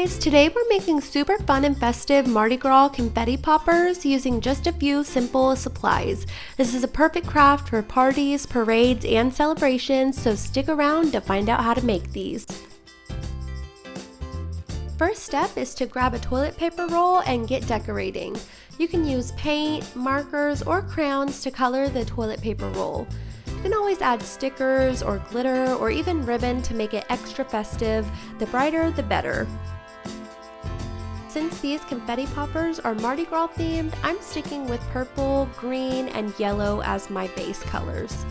guys, today we're making super fun and festive Mardi Gras confetti poppers using just a few simple supplies. This is a perfect craft for parties, parades, and celebrations, so stick around to find out how to make these. First step is to grab a toilet paper roll and get decorating. You can use paint, markers, or crayons to color the toilet paper roll. You can always add stickers or glitter or even ribbon to make it extra festive. The brighter, the better. Since these confetti poppers are Mardi Gras themed, I'm sticking with purple, green, and yellow as my base colors.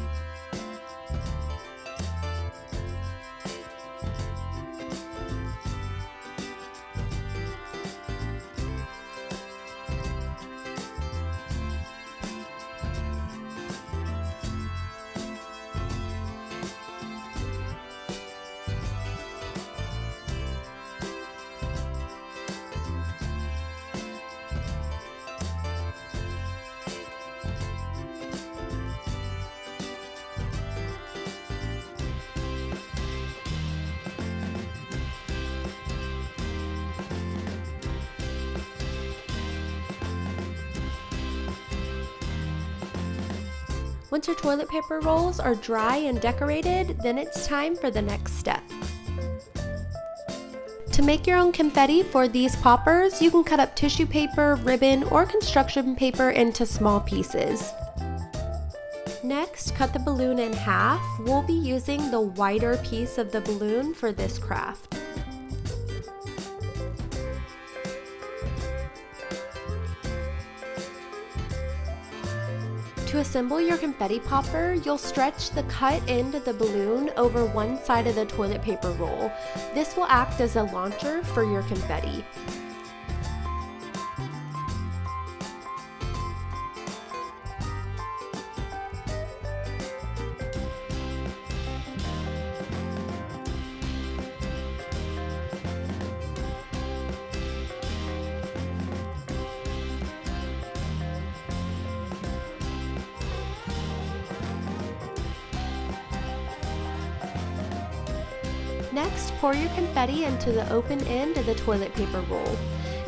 Once your toilet paper rolls are dry and decorated, then it's time for the next step. To make your own confetti for these poppers, you can cut up tissue paper, ribbon, or construction paper into small pieces. Next, cut the balloon in half. We'll be using the wider piece of the balloon for this craft. To assemble your confetti popper, you'll stretch the cut end of the balloon over one side of the toilet paper roll. This will act as a launcher for your confetti. Next, pour your confetti into the open end of the toilet paper roll.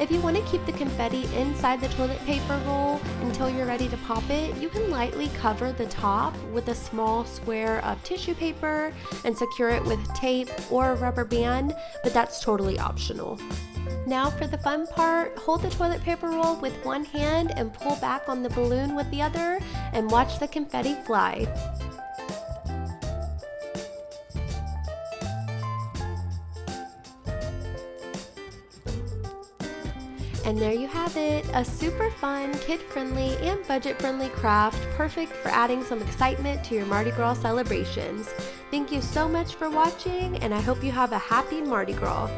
If you want to keep the confetti inside the toilet paper roll until you're ready to pop it, you can lightly cover the top with a small square of tissue paper and secure it with tape or a rubber band, but that's totally optional. Now for the fun part, hold the toilet paper roll with one hand and pull back on the balloon with the other and watch the confetti fly. And there you have it, a super fun, kid-friendly, and budget-friendly craft, perfect for adding some excitement to your Mardi Gras celebrations. Thank you so much for watching, and I hope you have a happy Mardi Gras.